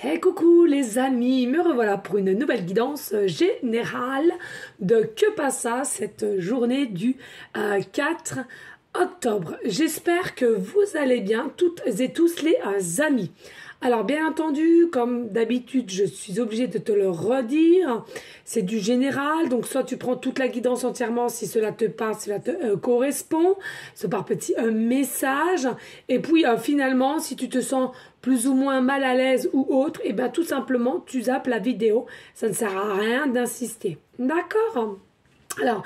Hey coucou les amis, me revoilà pour une nouvelle guidance générale de Que Passa cette journée du 4 octobre. J'espère que vous allez bien toutes et tous les amis. Alors bien entendu, comme d'habitude, je suis obligée de te le redire, c'est du général, donc soit tu prends toute la guidance entièrement si cela te parle, cela te correspond, c'est par petit message, et puis finalement, si tu te sens plus ou moins mal à l'aise ou autre, et bien tout simplement, tu zappes la vidéo, ça ne sert à rien d'insister, d'accord ? Alors,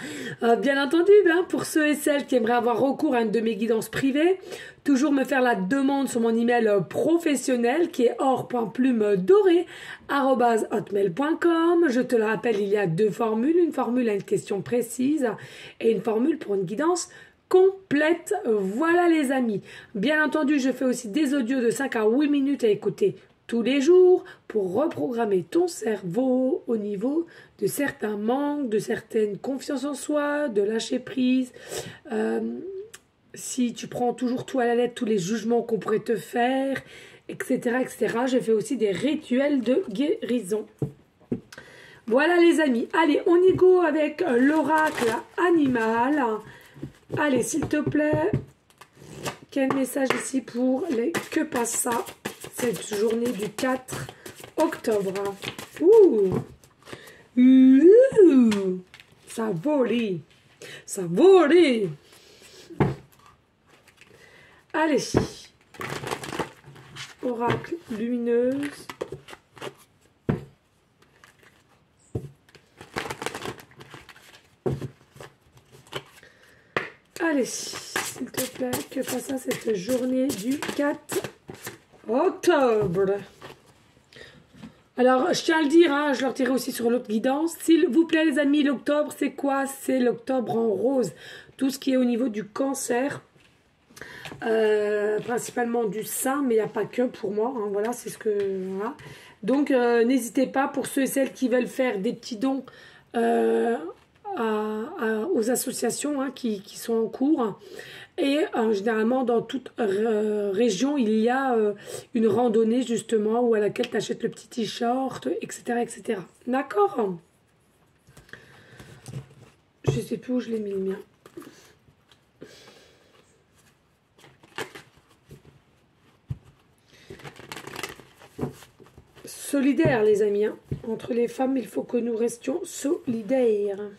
bien entendu, pour ceux et celles qui aimeraient avoir recours à une de mes guidances privées, toujours me faire la demande sur mon email professionnel qui est or.plumedorée@hotmail.com. Je te le rappelle, il y a deux formules, une formule à une question précise et une formule pour une guidance complète. Voilà les amis. Bien entendu, je fais aussi des audios de 5 à 8 minutes à écouter tous les jours pour reprogrammer ton cerveau au niveau de certains manques, de certaines confiance en soi, de lâcher prise. Si tu prends toujours tout à la lettre, tous les jugements qu'on pourrait te faire, etc., etc. Je fais aussi des rituels de guérison. Voilà les amis. Allez, on y go avec l'oracle animal. Allez, s'il te plaît. Quel message ici pour les Que Passa cette journée du 4 octobre. Ouh. Ouh. Ça vole. Ça vole. Allez. Oracle lumineuse. Allez, s'il te plaît, Que Passa cette journée du 4 octobre. Alors, je tiens à le dire, je leur tirerai aussi sur l'autre guidance. S'il vous plaît, les amis, l'octobre, c'est quoi? C'est l'octobre en rose. Tout ce qui est au niveau du cancer, principalement du sein, mais il n'y a pas que pour moi. Voilà, c'est ce que... Voilà. Donc, n'hésitez pas, pour ceux et celles qui veulent faire des petits dons aux associations qui sont en cours. Et généralement, dans toute région, il y a une randonnée, justement, où à laquelle tu achètes le petit t-shirt, etc., etc. D'accord? Je sais plus où je l'ai mis, le mien. Solidaires, les amis. Entre les femmes, il faut que nous restions solidaires.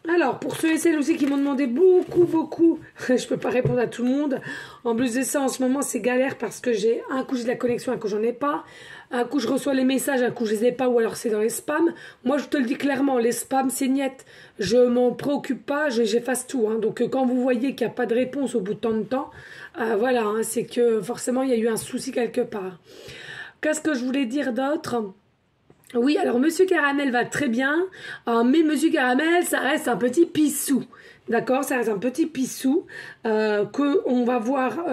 Alors, pour ceux et celles aussi qui m'ont demandé beaucoup, je ne peux pas répondre à tout le monde. En plus de ça, en ce moment, c'est galère parce que un coup j'ai de la connexion, un coup j'en ai pas. Un coup je reçois les messages, un coup je les ai pas, ou alors c'est dans les spams. Moi, je te le dis clairement, les spams, c'est niette. Je m'en préoccupe pas, j'efface tout. Donc, quand vous voyez qu'il n'y a pas de réponse au bout de tant de temps, voilà, c'est que forcément, il y a eu un souci quelque part. Qu'est-ce que je voulais dire d'autre ? Oui, alors Monsieur Caramel va très bien, mais Monsieur Caramel, ça reste un petit pissou, d'accord? Ça reste un petit pissou qu'on va voir.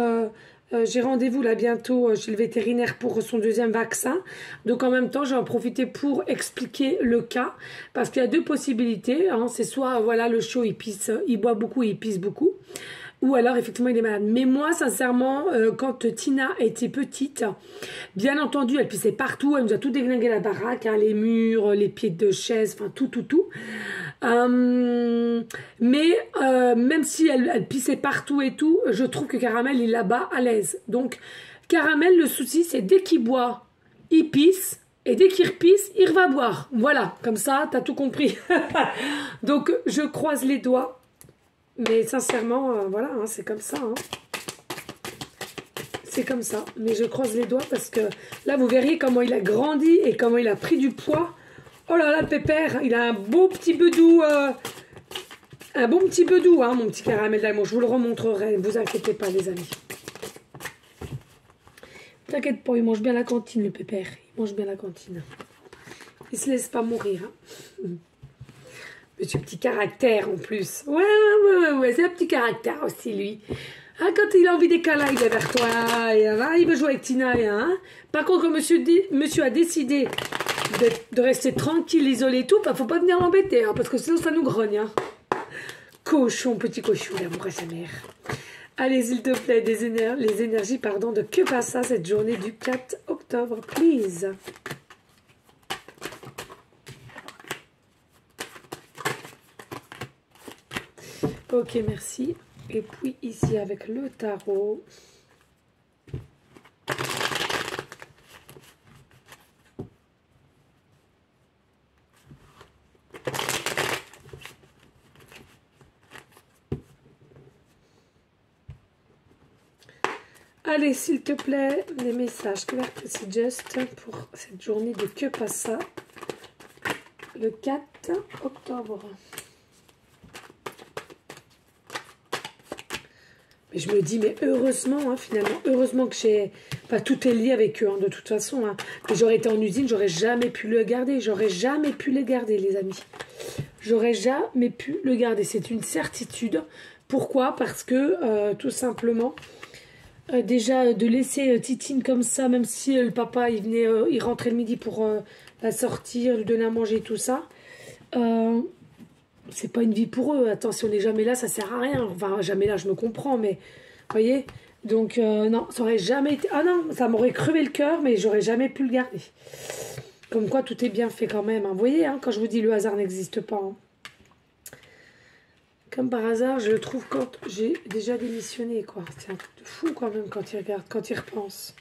J'ai rendez-vous là bientôt chez le vétérinaire pour son deuxième vaccin. Donc en même temps, je vais en profiter pour expliquer le cas, parce qu'il y a deux possibilités. C'est soit voilà, le chiot il pisse, il boit beaucoup, il pisse beaucoup. Ou alors, effectivement, il est malade. Mais moi, sincèrement, quand Tina était petite, bien entendu, elle pissait partout. Elle nous a tout déglingué la baraque, les murs, les pieds de chaise, enfin, tout. Mais même si elle pissait partout et tout, je trouve que Caramel, il est là-bas à l'aise. Donc, Caramel, le souci, c'est dès qu'il boit, il pisse. Et dès qu'il repisse, il va boire. Voilà, comme ça, t'as tout compris. Donc, je croise les doigts. Mais sincèrement, voilà, c'est comme ça. C'est comme ça. Mais je croise les doigts parce que là, vous verriez comment il a grandi et comment il a pris du poids. Oh là là, le pépère, il a un beau petit bedou. Un bon petit bedou, mon petit Caramel d'amour. Je vous le remontrerai. Ne vous inquiétez pas, les amis. T'inquiète pas, il mange bien la cantine, le pépère. Il mange bien la cantine. Il se laisse pas mourir. Monsieur petit caractère en plus. Ouais, c'est un petit caractère aussi, lui. Quand il a envie des câlins, il est vers toi. Il veut jouer avec Tina. Par contre, quand monsieur a décidé de rester tranquille, isolé et tout. Bah, faut pas venir l'embêter, hein, parce que sinon ça nous grogne. Hein. Cochon, petit cochon, l'amour à sa mère. Allez, s'il te plaît, les énergies, pardon, de que passe ça cette journée du 4 octobre, please. Ok, merci. Et puis ici avec le tarot. Allez, s'il te plaît, les messages clairs, précis, juste pour cette journée de que passe ça le 4 octobre. Mais je me dis, mais heureusement, hein, finalement, heureusement que j'ai... Enfin, tout est lié avec eux, hein, de toute façon. Hein. Mais j'aurais été en usine, j'aurais jamais pu le garder. J'aurais jamais pu le garder, les amis. J'aurais jamais pu le garder. C'est une certitude. Pourquoi? Parce que, tout simplement... déjà de laisser Titine comme ça, même si le papa il venait, il rentrait le midi pour la sortir, lui donner à manger, tout ça, c'est pas une vie pour eux. Attends, si on n'est jamais là, ça sert à rien. Enfin, jamais là, je me comprends, mais vous voyez. Donc non, ça aurait jamais été. Ah non, ça m'aurait crevé le cœur, mais j'aurais jamais pu le garder. Comme quoi, tout est bien fait quand même. Hein. Vous voyez, hein, quand je vous dis le hasard n'existe pas. Hein. Comme par hasard, je le trouve quand j'ai déjà démissionné, quoi. C'est un truc de fou quand même quand il regarde, quand il repense.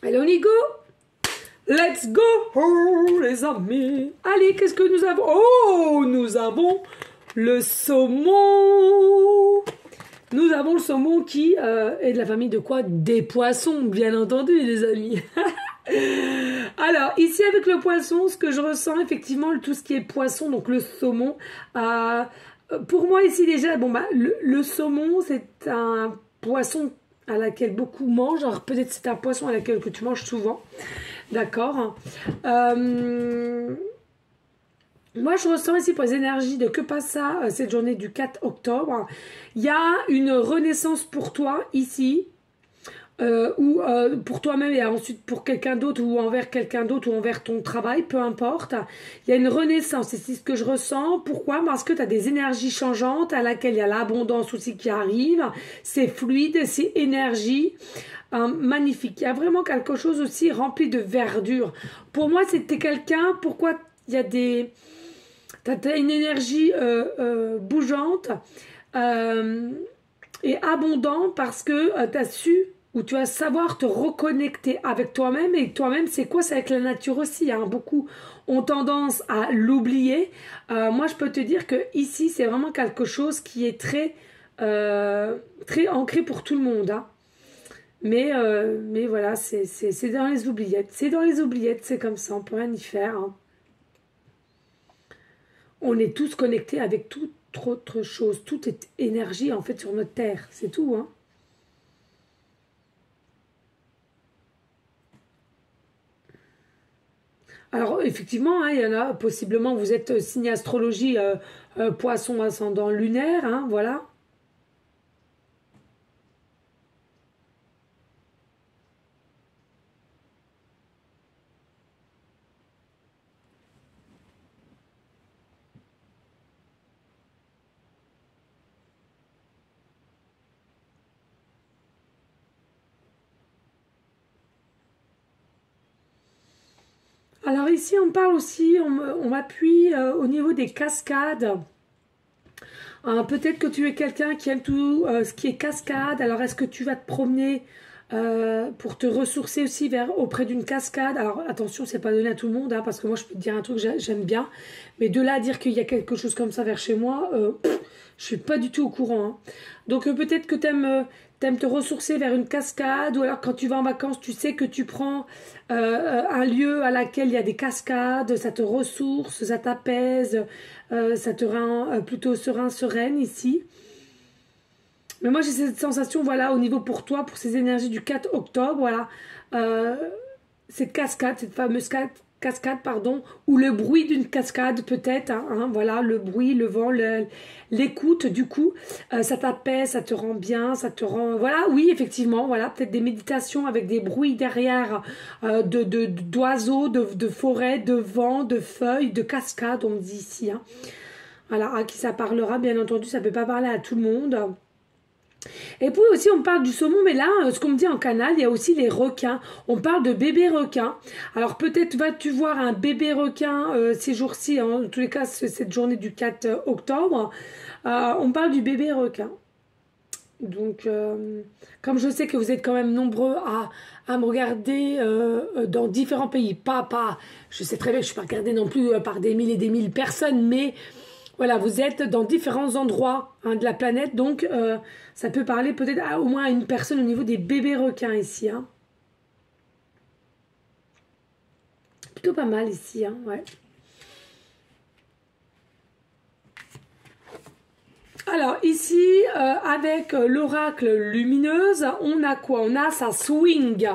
Allez, on y go! Let's go, oh, les amis. Allez, qu'est-ce que nous avons? Oh, nous avons le saumon. Nous avons le saumon qui est de la famille de quoi? Des poissons, bien entendu, les amis. Alors, ici, avec le poisson, ce que je ressens, effectivement, tout ce qui est poisson, donc le saumon. Pour moi, ici, déjà, bon, bah, le saumon, c'est un poisson à laquelle beaucoup mangent. Alors, peut-être c'est un poisson à laquelle que tu manges souvent. D'accord. Moi, je ressens ici pour les énergies de que passe ça cette journée du 4 octobre. Il y a une renaissance pour toi ici, ou pour toi-même et ensuite pour quelqu'un d'autre ou envers quelqu'un d'autre ou envers ton travail, peu importe. Il y a une renaissance et c'est ce que je ressens. Pourquoi? Parce que tu as des énergies changeantes à laquelle il y a l'abondance aussi qui arrive. C'est fluide, c'est énergie. Magnifique. Il y a vraiment quelque chose aussi rempli de verdure. Pour moi, c'était quelqu'un... Pourquoi il y a des... T'as une énergie bougeante et abondante parce que tu as su ou tu vas savoir te reconnecter avec toi-même. Et toi-même, c'est quoi? C'est avec la nature aussi. Hein. Beaucoup ont tendance à l'oublier. Moi, je peux te dire que ici, c'est vraiment quelque chose qui est très, très ancré pour tout le monde. Hein. Mais voilà, c'est dans les oubliettes. C'est dans les oubliettes, c'est comme ça, on peut rien y faire. Hein. On est tous connectés avec toute autre chose. Tout est énergie, en fait, sur notre Terre. C'est tout, hein. Alors, effectivement, hein, il y en a, possiblement, vous êtes signé astrologie, poisson ascendant lunaire, hein, voilà. Alors ici, on parle aussi, on m'appuie au niveau des cascades. Peut-être que tu es quelqu'un qui aime tout ce qui est cascade. Alors, est-ce que tu vas te promener pour te ressourcer aussi auprès d'une cascade? Alors, attention, c'est pas donné à tout le monde, hein, parce que moi, je peux te dire un truc que j'aime bien. Mais de là à dire qu'il y a quelque chose comme ça vers chez moi, je suis pas du tout au courant. Hein. Donc, peut-être que tu aimes te ressourcer vers une cascade, ou alors quand tu vas en vacances, tu sais que tu prends un lieu à laquelle il y a des cascades, ça te ressource, ça t'apaise, ça te rend plutôt serein, sereine ici. Mais moi j'ai cette sensation, voilà, au niveau pour toi, pour ces énergies du 4 octobre, voilà. cette cascade, cette fameuse cascade, pardon, ou le bruit d'une cascade peut-être, hein, voilà, le bruit, le vent, l'écoute, du coup, ça t'apaise, ça te rend bien, ça te rend, voilà, oui, effectivement, voilà, peut-être des méditations avec des bruits derrière, d'oiseaux, de forêts, de vent, de feuilles, de cascades, on dit ici, hein. Voilà, à qui ça parlera, bien entendu, ça peut pas parler à tout le monde. Et puis aussi on parle du saumon, mais là ce qu'on me dit en canal, il y a aussi les requins. On parle de bébés requins. Alors peut-être vas-tu voir un bébé requin ces jours-ci, hein, en tous les cas cette journée du 4 octobre. On parle du bébé requin. Donc comme je sais que vous êtes quand même nombreux à me regarder dans différents pays, je sais très bien que je ne suis pas regardée non plus par des mille et des mille personnes, mais voilà, vous êtes dans différents endroits, hein, de la planète, donc ça peut parler peut-être au moins à une personne au niveau des bébés requins ici. Hein. Plutôt pas mal ici, hein, ouais. Alors ici, avec l'oracle lumineuse, on a quoi? On a ça swing.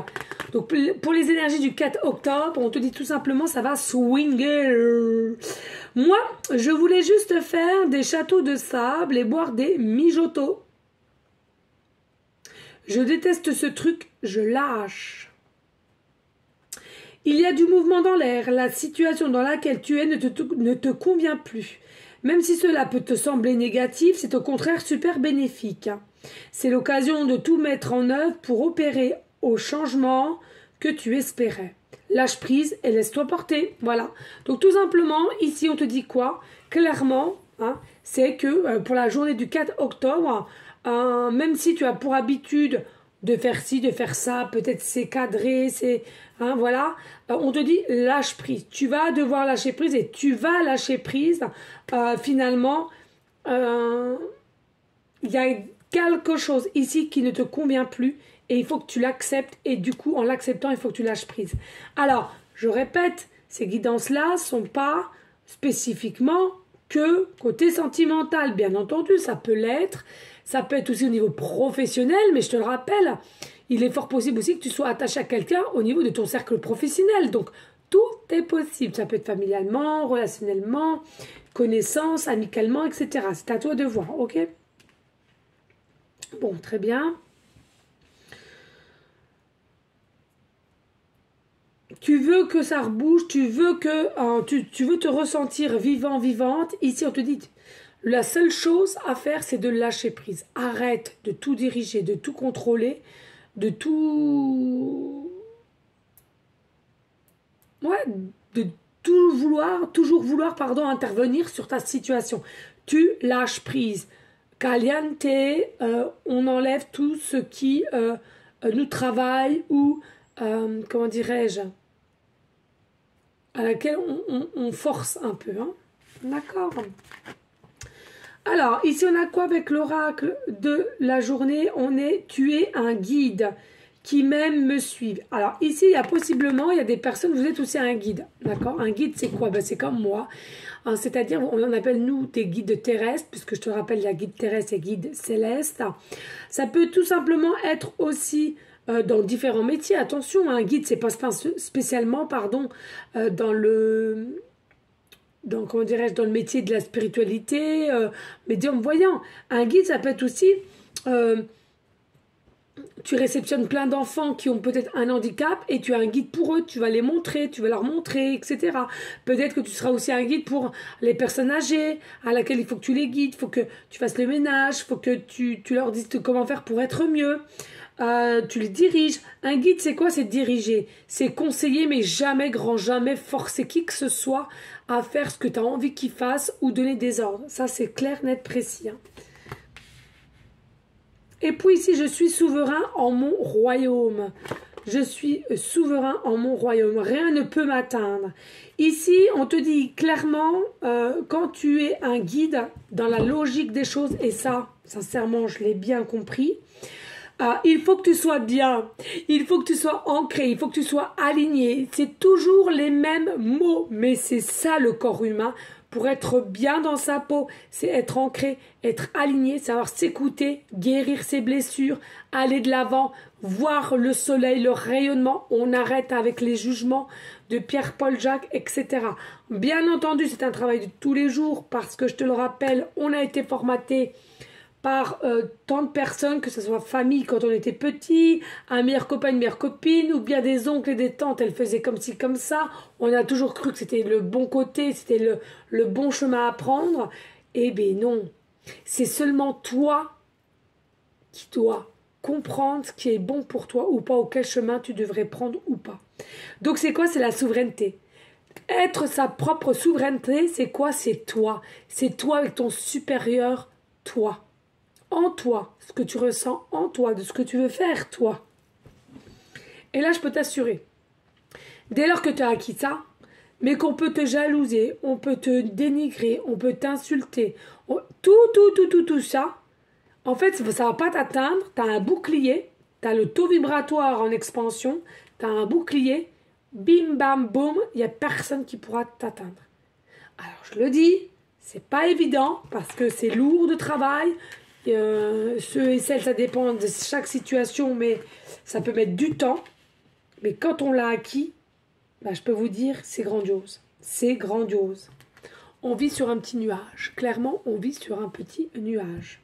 Donc pour les énergies du 4 octobre, on te dit tout simplement ça va swinger. Moi, je voulais juste faire des châteaux de sable et boire des mijotos. Je déteste ce truc, je lâche. Il y a du mouvement dans l'air, la situation dans laquelle tu es ne te convient plus. Même si cela peut te sembler négatif, c'est au contraire super bénéfique. C'est l'occasion de tout mettre en œuvre pour opérer au changement que tu espérais. Lâche prise et laisse-toi porter. Voilà. Donc tout simplement, ici on te dit quoi? Clairement, hein, c'est que pour la journée du 4 octobre, même si tu as pour habitude de faire ci, de faire ça, peut-être c'est cadré, c'est... Hein, voilà, on te dit lâche prise. Tu vas devoir lâcher prise et tu vas lâcher prise. Finalement, il y a quelque chose ici qui ne te convient plus et il faut que tu l'acceptes et du coup, en l'acceptant, il faut que tu lâches prise. Alors, je répète, ces guidances-là ne sont pas spécifiquement que côté sentimental. Bien entendu, ça peut l'être. Ça peut être aussi au niveau professionnel, mais je te le rappelle, il est fort possible aussi que tu sois attaché à quelqu'un au niveau de ton cercle professionnel. Donc, tout est possible. Ça peut être familialement, relationnellement, connaissance, amicalement, etc. C'est à toi de voir, ok? Bon, très bien. Tu veux que ça rebouge, tu veux que tu veux te ressentir vivant, vivante. Ici, on te dit, la seule chose à faire, c'est de lâcher prise. Arrête de tout diriger, de tout contrôler, de tout... Ouais, de toujours vouloir, pardon, intervenir sur ta situation. Tu lâches prise. Caliente, on enlève tout ce qui nous travaille ou, comment dirais-je, à laquelle on force un peu. Hein. D'accord. Alors, ici, on a quoi avec l'oracle de la journée? On est « Tu es un guide qui même me suivent ». Alors, ici, il y a des personnes, vous êtes aussi un guide. D'accord? Un guide, c'est quoi? Ben, c'est comme moi. Hein, c'est-à-dire, on en appelle, nous, des guides terrestres, puisque je te rappelle, il y a guide terrestre et guide céleste. Ça peut tout simplement être aussi... dans différents métiers, attention, un guide, c'est pas spécialement, comment dirais-je, dans le métier de la spiritualité, médium voyant. Un guide, ça peut être aussi, tu réceptionnes plein d'enfants qui ont peut-être un handicap et tu as un guide pour eux, tu vas les montrer, tu vas leur montrer, etc. Peut-être que tu seras aussi un guide pour les personnes âgées à laquelle il faut que tu les guides, il faut que tu fasses le ménage, il faut que tu leur dises comment faire pour être mieux. Tu les diriges. Un guide, c'est quoi? C'est diriger. C'est conseiller, mais jamais, grand jamais, forcer qui que ce soit à faire ce que tu as envie qu'il fasse ou donner des ordres. Ça, c'est clair, net, précis. Hein. Et puis ici, je suis souverain en mon royaume. Je suis souverain en mon royaume. Rien ne peut m'atteindre. Ici, on te dit clairement, quand tu es un guide, dans la logique des choses, et ça, sincèrement, je l'ai bien compris, Il faut que tu sois bien, il faut que tu sois ancré, il faut que tu sois aligné. C'est toujours les mêmes mots, mais c'est ça le corps humain. Pour être bien dans sa peau, c'est être ancré, être aligné, savoir s'écouter, guérir ses blessures, aller de l'avant, voir le soleil, le rayonnement. On arrête avec les jugements de Pierre-Paul Jacques, etc. Bien entendu, c'est un travail de tous les jours parce que je te le rappelle, on a été formaté par tant de personnes, que ce soit famille quand on était petit, un meilleur copain, une meilleure copine, ou bien des oncles et des tantes, elles faisaient comme ci, comme ça. On a toujours cru que c'était le bon côté, c'était le bon chemin à prendre. Eh bien non, c'est seulement toi qui dois comprendre ce qui est bon pour toi ou pas, ou quel chemin tu devrais prendre ou pas. Donc c'est quoi? C'est la souveraineté. Être sa propre souveraineté, c'est quoi? C'est toi. C'est toi avec ton supérieur, toi. En toi, ce que tu ressens en toi, de ce que tu veux faire, toi. Et là, je peux t'assurer, dès lors que tu as acquis ça, mais qu'on peut te jalouser, on peut te dénigrer, on peut t'insulter, tout ça, en fait, ça ne va pas t'atteindre, tu as un bouclier, tu as le taux vibratoire en expansion, tu as un bouclier, bim, bam, boum, il n'y a personne qui pourra t'atteindre. Alors, je le dis, c'est pas évident, parce que c'est lourd de travail. Ceux et celles, ça dépend de chaque situation, mais ça peut mettre du temps. Mais quand on l'a acquis, bah, je peux vous dire, c'est grandiose. C'est grandiose. On vit sur un petit nuage. Clairement, on vit sur un petit nuage.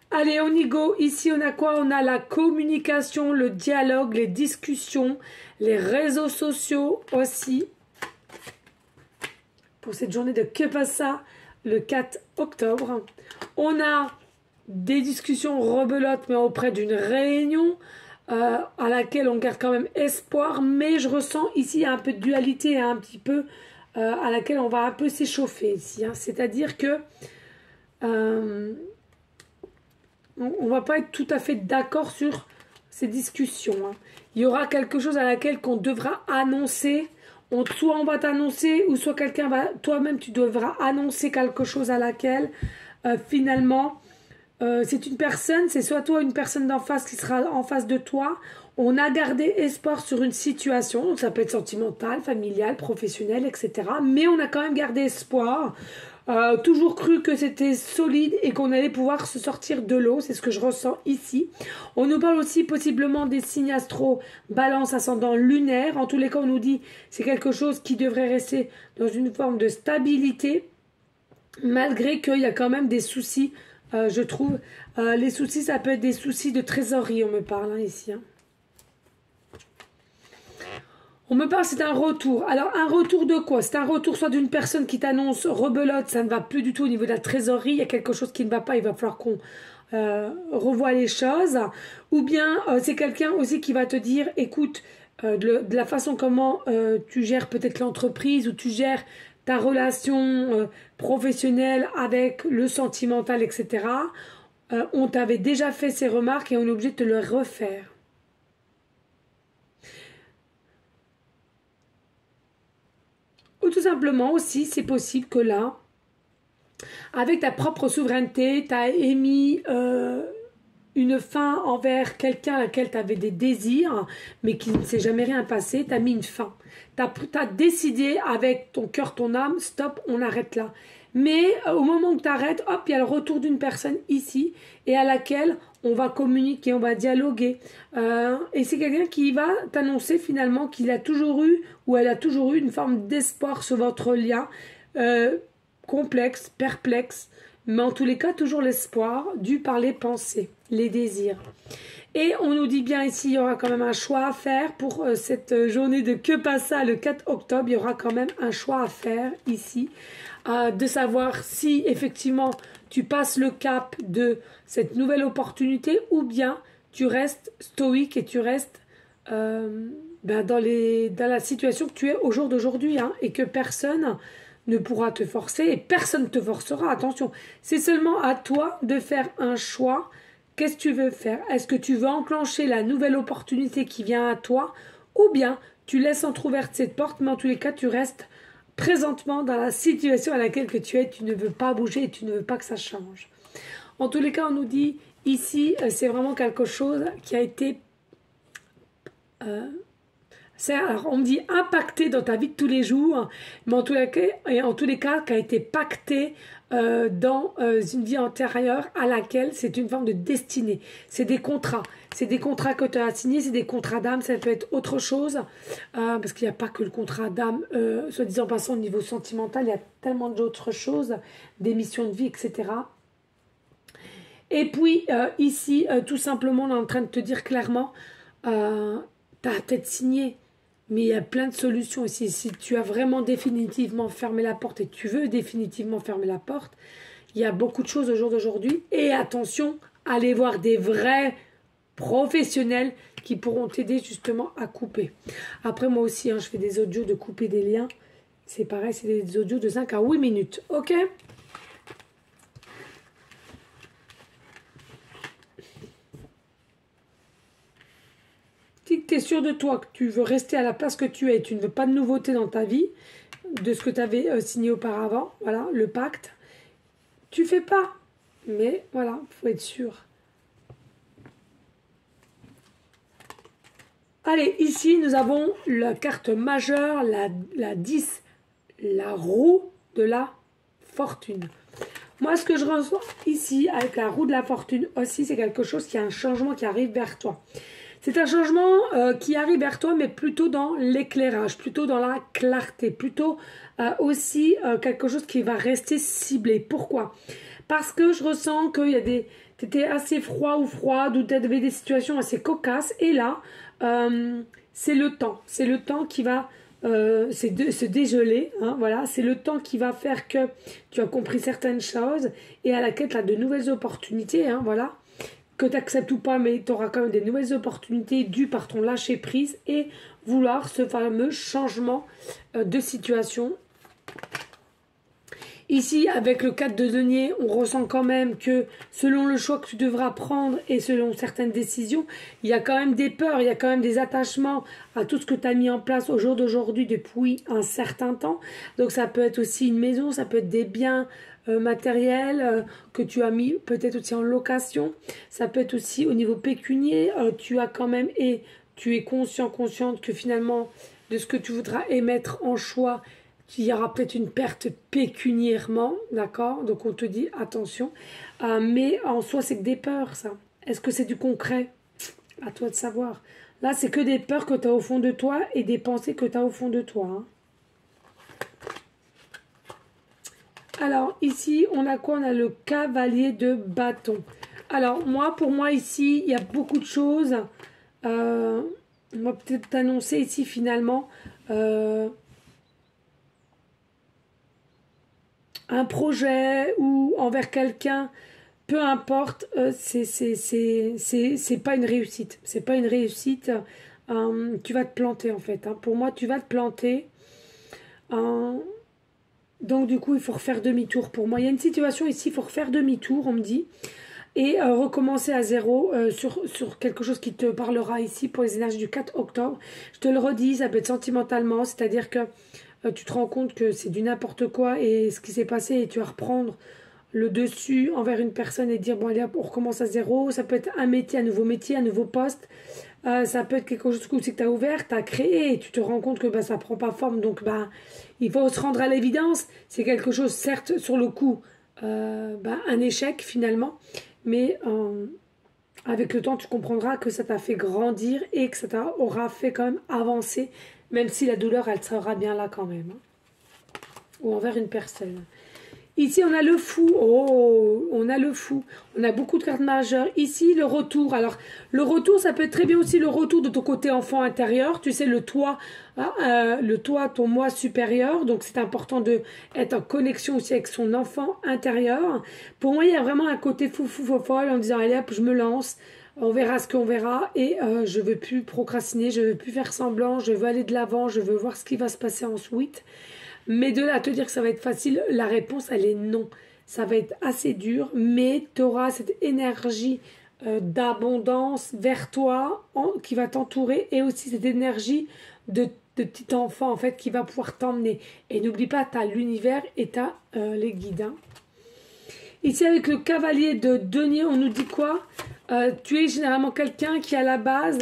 Allez, on y go. Ici, on a quoi? On a la communication, le dialogue, les discussions, les réseaux sociaux aussi. Pour cette journée de Que passe ça, le 4 octobre. On a des discussions rebelotes, mais auprès d'une réunion à laquelle on garde quand même espoir, mais je ressens ici un peu de dualité, un petit peu à laquelle on va un peu s'échauffer ici. Hein. C'est-à-dire que on va pas être tout à fait d'accord sur ces discussions. Hein. Il y aura quelque chose à laquelle qu'on devra annoncer. Soit on va t'annoncer, ou soit quelqu'un va, toi-même tu devras annoncer quelque chose à laquelle finalement c'est une personne, c'est soit toi une personne d'en face qui sera en face de toi. On a gardé espoir sur une situation, donc ça peut être sentimental, familial, professionnel, etc. Mais on a quand même gardé espoir, toujours cru que c'était solide et qu'on allait pouvoir se sortir de l'eau, c'est ce que je ressens ici. On nous parle aussi possiblement des signes astro, balance, ascendant lunaire. En tous les cas, on nous dit c'est quelque chose qui devrait rester dans une forme de stabilité, malgré qu'il y a quand même des soucis. Je trouve, les soucis, ça peut être des soucis de trésorerie, on me parle hein, ici. Hein. On me parle, c'est un retour. Alors, un retour de quoi? C'est un retour soit d'une personne qui t'annonce rebelote, ça ne va plus du tout au niveau de la trésorerie, il y a quelque chose qui ne va pas, il va falloir qu'on revoie les choses. Ou bien, c'est quelqu'un aussi qui va te dire, écoute, de la façon comment tu gères peut-être l'entreprise, ou tu gères ta relation professionnelle avec le sentimental, etc. On t'avait déjà fait ces remarques et on est obligé de te le refaire. Ou tout simplement aussi, c'est possible que là, avec ta propre souveraineté, tu as émis une fin envers quelqu'un à laquelle tu avais des désirs, mais qui ne s'est jamais rien passé, tu as mis une fin. Tu as décidé avec ton cœur, ton âme, stop, on arrête là. Mais au moment où tu arrêtes, hop, il y a le retour d'une personne ici, et à laquelle on va communiquer, on va dialoguer. Et c'est quelqu'un qui va t'annoncer finalement qu'il a toujours eu, ou elle a toujours eu une forme d'espoir sur votre lien, complexe, perplexe, mais en tous les cas, toujours l'espoir dû par les pensées, les désirs. Et on nous dit bien ici, il y aura quand même un choix à faire pour cette journée de Que passe ça, le 4 octobre, il y aura quand même un choix à faire ici, de savoir si effectivement tu passes le cap de cette nouvelle opportunité ou bien tu restes stoïque et tu restes dans la situation que tu es au jour d'aujourd'hui hein, et que personne ne pourra te forcer et personne ne te forcera, attention. C'est seulement à toi de faire un choix. Qu'est-ce que tu veux faire? Est-ce que tu veux enclencher la nouvelle opportunité qui vient à toi ou bien tu laisses entrouverte cette porte, mais en tous les cas, tu restes présentement dans la situation à laquelle que tu es, tu ne veux pas bouger et tu ne veux pas que ça change. En tous les cas, on nous dit, ici, c'est vraiment quelque chose qui a été... alors, on me dit impacté dans ta vie de tous les jours, mais en tous les cas, qui a été pacté dans une vie antérieure à laquelle c'est une forme de destinée. C'est des contrats. C'est des contrats que tu as signés, c'est des contrats d'âme, ça peut être autre chose. Parce qu'il n'y a pas que le contrat d'âme, soit disant passant au niveau sentimental, il y a tellement d'autres choses, des missions de vie, etc. Et puis, ici, tout simplement, on est en train de te dire clairement, tu as peut-être signé, mais il y a plein de solutions ici. Si tu as vraiment définitivement fermé la porte et tu veux définitivement fermer la porte, il y a beaucoup de choses au jour d'aujourd'hui. Et attention, allez voir des vrais professionnels qui pourront t'aider justement à couper. Après, moi aussi, je fais des audios de couper des liens. C'est pareil, c'est des audios de 5 à 8 minutes. Ok ? Si tu es sûr de toi, que tu veux rester à la place que tu es, tu ne veux pas de nouveauté dans ta vie, de ce que tu avais signé auparavant, voilà, le pacte, tu fais pas. Mais voilà, il faut être sûr. Allez, ici, nous avons la carte majeure, la 10, la roue de la fortune. Moi, ce que je ressens ici, avec la roue de la fortune aussi, c'est quelque chose qui a un changement qui arrive vers toi. C'est un changement qui arrive vers toi, mais plutôt dans l'éclairage, plutôt dans la clarté, plutôt aussi quelque chose qui va rester ciblé. Pourquoi? Parce que je ressens qu'il y a des... Tu étais assez froid ou froide, ou tu avais des situations assez cocasses, et là, c'est le temps. C'est le temps qui va se dégeler, voilà. C'est le temps qui va faire que tu as compris certaines choses, et à la quête là, de nouvelles opportunités, voilà. Que tu acceptes ou pas, mais tu auras quand même des nouvelles opportunités dues par ton lâcher-prise et vouloir ce fameux changement de situation. Ici, avec le 4 de denier, on ressent quand même que selon le choix que tu devras prendre et selon certaines décisions, il y a quand même des peurs, il y a quand même des attachements à tout ce que tu as mis en place au jour d'aujourd'hui depuis un certain temps. Donc ça peut être aussi une maison, ça peut être des biens matériel que tu as mis peut-être aussi en location. Ça peut être aussi au niveau pécunier. Tu as quand même et tu es consciente que finalement de ce que tu voudras émettre en choix, il y aura peut-être une perte pécuniairement, d'accord? Donc on te dit attention. Mais en soi, c'est que des peurs, ça. Est-ce que c'est du concret? À toi de savoir. Là, c'est que des peurs que tu as au fond de toi et des pensées que tu as au fond de toi. Alors, ici, on a quoi? On a le cavalier de bâton. Alors, pour moi, ici, il y a beaucoup de choses. On va peut-être t'annoncer ici, finalement, un projet ou envers quelqu'un, peu importe, c'est pas une réussite. C'est pas une réussite. Tu vas te planter, en fait. Pour moi, tu vas te planter. Donc du coup, il faut refaire demi-tour pour moi. Il y a une situation ici, il faut refaire demi-tour, on me dit. Et recommencer à zéro sur quelque chose qui te parlera ici pour les énergies du 4 octobre. Je te le redis, ça peut être sentimentalement, c'est-à-dire que tu te rends compte que c'est du n'importe quoi et ce qui s'est passé et tu vas reprendre le dessus envers une personne et dire bon allez hop, on recommence à zéro. Ça peut être un métier, un nouveau poste. Ça peut être quelque chose que tu as ouvert, tu as créé et tu te rends compte que ça ne prend pas forme. Donc il faut se rendre à l'évidence. C'est quelque chose, certes, sur le coup, un échec finalement. Mais avec le temps, tu comprendras que ça t'a fait grandir et que ça t'aura fait quand même avancer. Même si la douleur, elle sera bien là quand même. Ou envers une personne. Ici, on a le fou. Oh, on a le fou. On a beaucoup de cartes majeures. Ici, le retour. Alors, le retour, ça peut être très bien aussi le retour de ton côté enfant intérieur. Tu sais, le toi, ton moi supérieur. Donc, c'est important d'être en connexion aussi avec son enfant intérieur. Pour moi, il y a vraiment un côté fou folle en disant, allez hop, je me lance. On verra ce qu'on verra. Et je veux plus procrastiner. Je veux plus faire semblant. Je veux aller de l'avant. Je veux voir ce qui va se passer ensuite. Mais de là à te dire que ça va être facile, la réponse, elle est non. Ça va être assez dur, mais tu auras cette énergie d'abondance vers toi qui va t'entourer et aussi cette énergie de petit enfant, en fait, qui va pouvoir t'emmener. Et n'oublie pas, tu as l'univers et tu as les guides. Ici, avec le cavalier de denier, on nous dit quoi? Tu es généralement quelqu'un qui, à la base,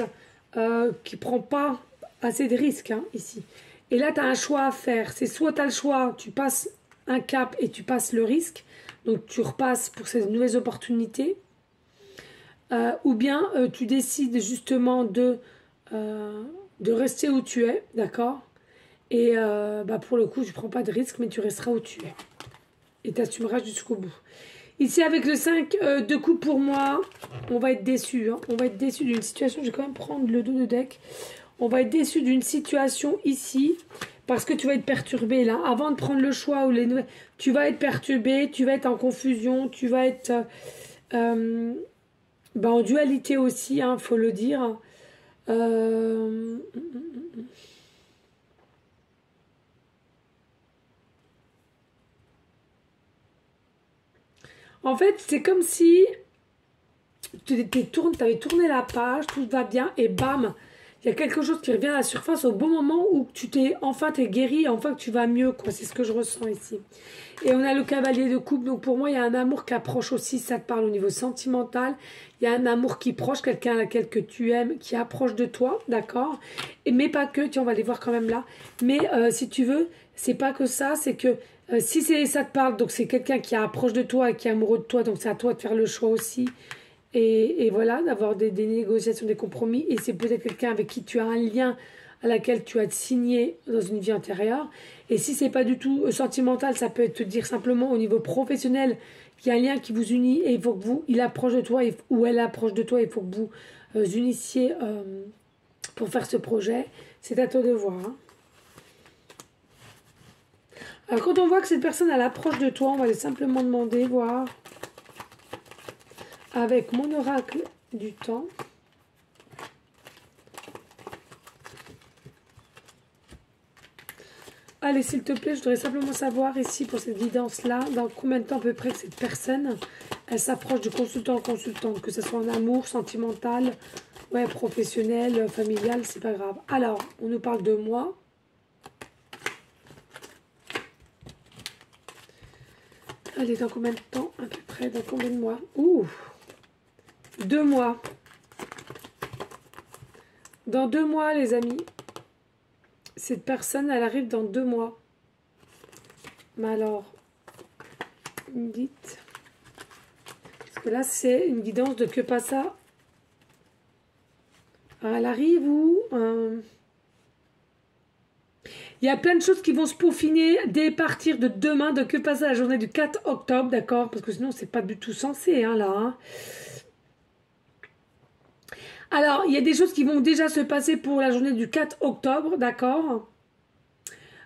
qui prend pas assez de risques, hein, ici. Et là, tu as un choix à faire. C'est soit tu as le choix, tu passes un cap et tu passes le risque. Donc, tu repasses pour ces nouvelles opportunités. Ou bien, tu décides justement de rester où tu es, d'accord? Et pour le coup, tu ne prends pas de risque, mais tu resteras où tu es. Et tu assumeras jusqu'au bout. Ici, avec le 5 de coups, pour moi, on va être déçu. Hein. On va être déçu d'une situation. Je vais quand même prendre le dos de deck. On va être déçu d'une situation ici. Parce que tu vas être perturbé là. Avant de prendre le choix ou les nouvelles, tu vas être perturbé. Tu vas être en confusion. Tu vas être en dualité aussi, hein, faut le dire. En fait, c'est comme si tu avais tourné la page, tout va bien, et bam, il y a quelque chose qui revient à la surface au bon moment où tu t'es guéri, enfin que tu vas mieux, quoi. C'est ce que je ressens ici. Et on a le cavalier de coupe, donc pour moi, il y a un amour qui approche aussi, ça te parle au niveau sentimental. Il y a un amour qui proche, quelqu'un à laquelle que tu aimes, qui approche de toi, d'accord? Mais pas que, tiens, on va les voir quand même là. Mais si tu veux, c'est pas que ça, c'est que si ça te parle, donc c'est quelqu'un qui approche de toi et qui est amoureux de toi, donc c'est à toi de faire le choix aussi. Et voilà, d'avoir des négociations, des compromis. Et c'est peut-être quelqu'un avec qui tu as un lien à laquelle tu as signé dans une vie antérieure. Et si c'est pas du tout sentimental, ça peut te dire simplement au niveau professionnel qu'il y a un lien qui vous unit et il faut que il approche de toi ou elle approche de toi. Il faut que vous unissiez pour faire ce projet. C'est à toi de voir. Hein. Alors quand on voit que cette personne elle approche de toi, on va aller simplement demander, voir avec mon oracle du temps. Allez, s'il te plaît, je voudrais simplement savoir ici pour cette guidance-là, dans combien de temps à peu près que cette personne, elle s'approche du consultant en consultante, que ce soit en amour, sentimental, ouais, professionnel, familial, c'est pas grave. Alors, on nous parle de moi. Allez, dans combien de temps à peu près? Dans combien de mois? Ouh, 2 mois. Dans 2 mois, les amis. Cette personne, elle arrive dans 2 mois. Mais alors, dites. Parce que là, c'est une guidance de que pas ça. Elle arrive où il y a plein de choses qui vont se peaufiner dès partir de demain, de que passer la journée du 4 octobre, d'accord? Parce que sinon, c'est pas du tout censé, hein, là. Hein. Alors, il y a des choses qui vont déjà se passer pour la journée du 4 octobre, d'accord?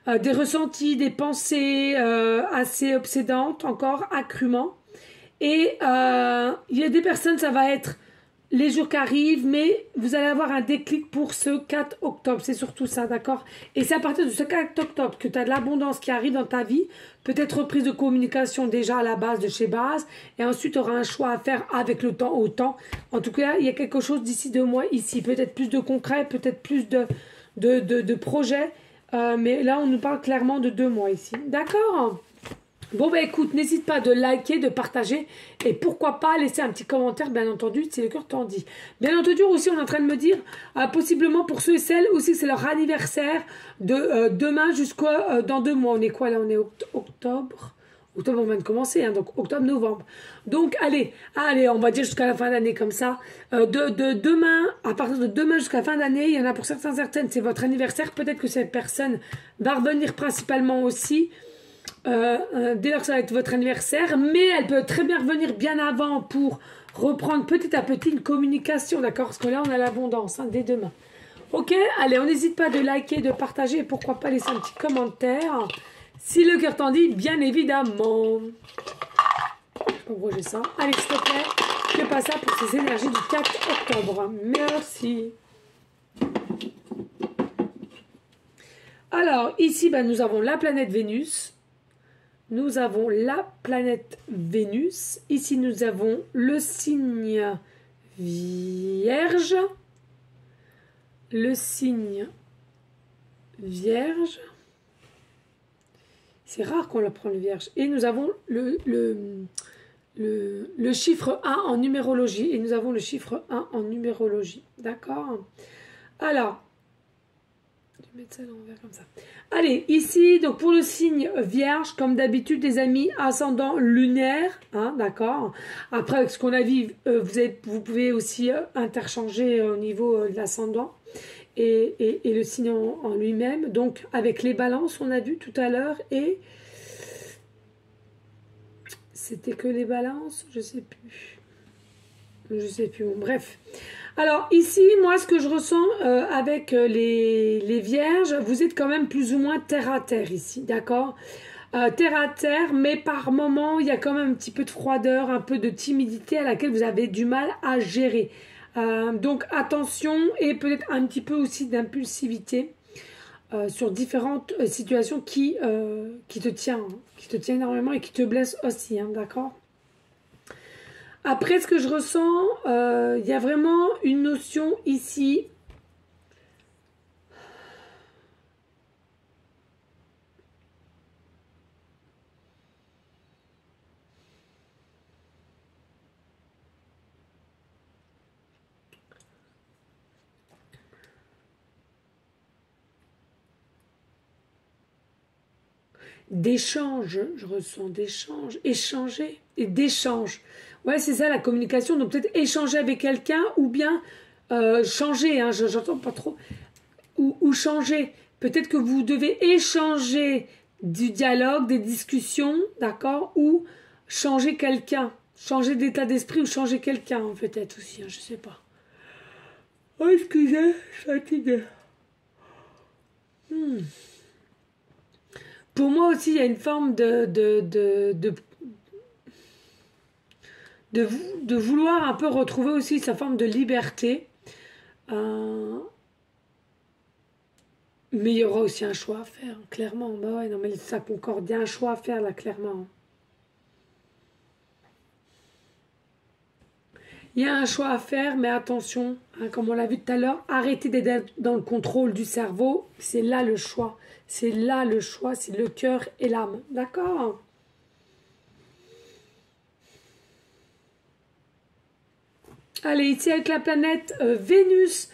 Des ressentis, des pensées assez obsédantes, encore accrument. Et il y a des personnes, ça va être les jours qui arrivent, mais vous allez avoir un déclic pour ce 4 octobre. C'est surtout ça, d'accord? Et c'est à partir de ce 4 octobre que tu as de l'abondance qui arrive dans ta vie. Peut-être reprise de communication déjà à la base de chez base. Et ensuite, tu auras un choix à faire avec le temps, au temps. En tout cas, il y a quelque chose d'ici 2 mois ici. Peut-être plus de concret, peut-être plus de projets. Mais là, on nous parle clairement de 2 mois ici. D'accord? Bon, bah écoute, n'hésite pas de liker, de partager et pourquoi pas laisser un petit commentaire, bien entendu, si le cœur t'en dit. Bien entendu, aussi, on est en train de me dire, possiblement pour ceux et celles aussi, c'est leur anniversaire de demain jusqu'à dans 2 mois. On est quoi là? On est octobre. Octobre, on vient de commencer, hein, donc octobre-novembre. Donc, allez, on va dire jusqu'à la fin d'année comme ça. De demain, à partir de demain jusqu'à la fin d'année, il y en a pour certaines, c'est votre anniversaire. Peut-être que cette personne va revenir principalement aussi. Dès lors que ça va être votre anniversaire, mais elle peut très bien revenir bien avant pour reprendre petit à petit une communication, d'accord? Parce que là, on a l'abondance, hein, dès demain. Ok, allez, on n'hésite pas de liker, de partager, et pourquoi pas laisser un petit commentaire, si le cœur t'en dit, bien évidemment. Je peux broger ça. Allez, s'il te plaît, que pas ça pour ces énergies du 4 octobre. Merci. Alors, ici, nous avons la planète Vénus. Nous avons la planète Vénus. Ici, nous avons le signe Vierge. Le signe Vierge. C'est rare qu'on le prend le Vierge. Et nous avons le chiffre 1 en numérologie. Et nous avons le chiffre 1 en numérologie. D'accord? Alors, je vais mettre ça à l'envers comme ça. Allez, ici, donc pour le signe Vierge, comme d'habitude, les amis, ascendant lunaire, hein, d'accord. Après, avec ce qu'on a vu, vous pouvez aussi interchanger au niveau de l'ascendant et le signe en lui-même. Donc, avec les balances, on a vu tout à l'heure, et c'était que les balances, je sais plus. Je sais plus, bon, bref. Alors ici, moi, ce que je ressens avec les vierges, vous êtes quand même plus ou moins terre à terre ici, d'accord? Terre à terre, mais par moments, il y a quand même un petit peu de froideur, un peu de timidité à laquelle vous avez du mal à gérer. Donc attention, et peut-être un petit peu aussi d'impulsivité sur différentes situations qui te tient énormément et qui te blessent aussi, hein, d'accord? Après, ce que je ressens, il y a vraiment une notion ici. D'échange, je ressens d'échange, échanger et d'échange. Ouais, c'est ça la communication. Donc peut-être échanger avec quelqu'un ou bien changer, hein, j'entends pas trop. Ou changer. Peut-être que vous devez échanger du dialogue, des discussions, d'accord? Ou changer quelqu'un. Changer d'état d'esprit ou changer quelqu'un, peut-être aussi, hein, je sais pas. Oh, excusez, je suis fatiguée. Pour moi aussi, il y a une forme de vouloir un peu retrouver aussi sa forme de liberté. Mais il y aura aussi un choix à faire, clairement. Bah ouais, non, mais ça concorde, il y a un choix à faire, là, clairement. Il y a un choix à faire, mais attention, hein, comme on l'a vu tout à l'heure, arrêtez d'être dans le contrôle du cerveau. C'est là le choix. C'est là le choix, c'est le cœur et l'âme. D'accord? Allez, ici avec la planète Vénus,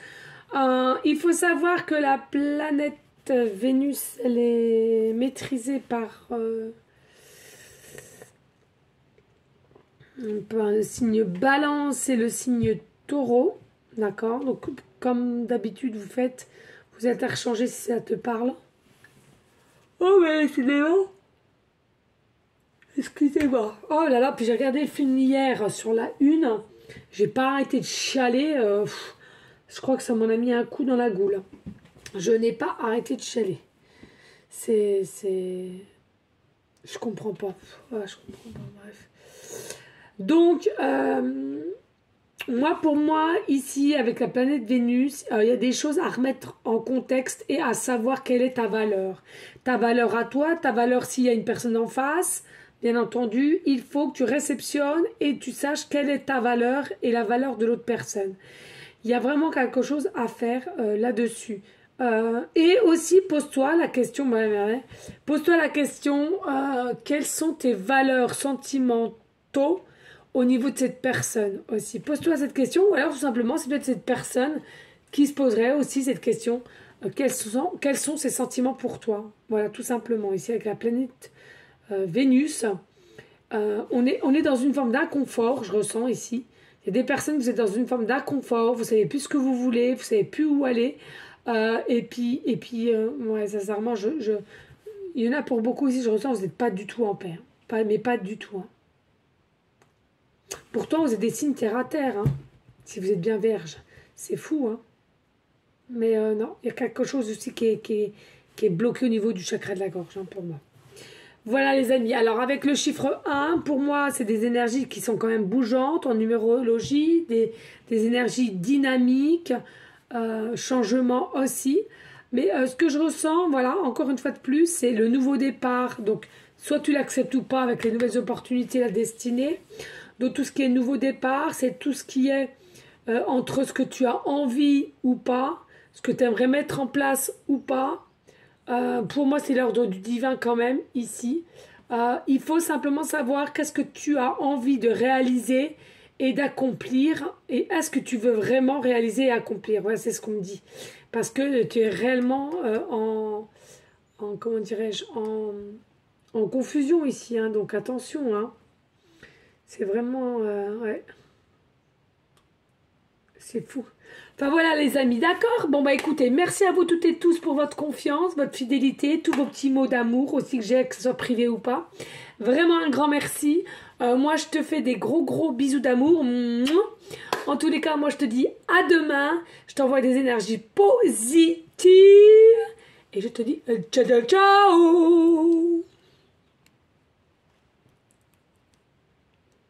il faut savoir que la planète Vénus, elle est maîtrisée par le signe Balance et le signe Taureau. D'accord? Donc, comme d'habitude, vous interchangez si ça te parle. Oh, mais c'est décidément. Excusez-moi. Oh là là, puis j'ai regardé le film hier sur la une. J'ai pas arrêté de chialer. Je crois que ça m'en a mis un coup dans la goule. Je n'ai pas arrêté de chialer. C'est... Je comprends pas. Ouais, je comprends pas, bref. Donc, pour moi, ici, avec la planète Vénus, il y a des choses à remettre en contexte et à savoir quelle est ta valeur. Ta valeur à toi, ta valeur s'il y a une personne en face. Bien entendu, il faut que tu réceptionnes et tu saches quelle est ta valeur et la valeur de l'autre personne. Il y a vraiment quelque chose à faire là-dessus. Et aussi, pose-toi la question, quelles sont tes valeurs sentimentaux au niveau de cette personne aussi. Pose-toi cette question, ou alors tout simplement, c'est peut-être cette personne qui se poserait aussi cette question. Quels sont ses sentiments pour toi? Voilà, tout simplement. Ici, avec la planète Vénus, on est dans une forme d'inconfort, je ressens ici. Il y a des personnes, vous êtes dans une forme d'inconfort, vous savez plus ce que vous voulez, vous savez plus où aller. Et puis ouais, sincèrement, il y en a pour beaucoup ici, je ressens, vous n'êtes pas du tout en paix. Hein. Mais pas du tout. Hein. Pourtant, vous êtes des signes terre à terre, hein, si vous êtes bien vierge. C'est fou, hein. Mais non, il y a quelque chose aussi qui est bloqué au niveau du chakra de la gorge, hein, pour moi. Voilà les amis, alors avec le chiffre 1, pour moi, c'est des énergies qui sont quand même bougeantes en numérologie, des énergies dynamiques, changement aussi. Mais ce que je ressens, voilà, encore une fois de plus, c'est le nouveau départ. Donc, soit tu l'acceptes ou pas avec les nouvelles opportunités, la destinée. Donc, tout ce qui est nouveau départ, c'est tout ce qui est entre ce que tu as envie ou pas, ce que tu aimerais mettre en place ou pas. Pour moi, c'est l'ordre du divin quand même, ici. Il faut simplement savoir qu'est-ce que tu as envie de réaliser et d'accomplir. Et est-ce que tu veux vraiment réaliser et accomplir? Ouais, c'est ce qu'on me dit. Parce que tu es réellement comment dirais-je, en confusion ici. Hein, donc attention. Hein. C'est vraiment... ouais. C'est fou. Enfin voilà les amis, d'accord? Bon bah écoutez, merci à vous toutes et tous pour votre confiance, votre fidélité, tous vos petits mots d'amour aussi que j'ai, que ce soit privé ou pas. Vraiment un grand merci. Moi je te fais des gros bisous d'amour. En tous les cas, moi je te dis à demain. Je t'envoie des énergies positives. Et je te dis ciao ciao ciao.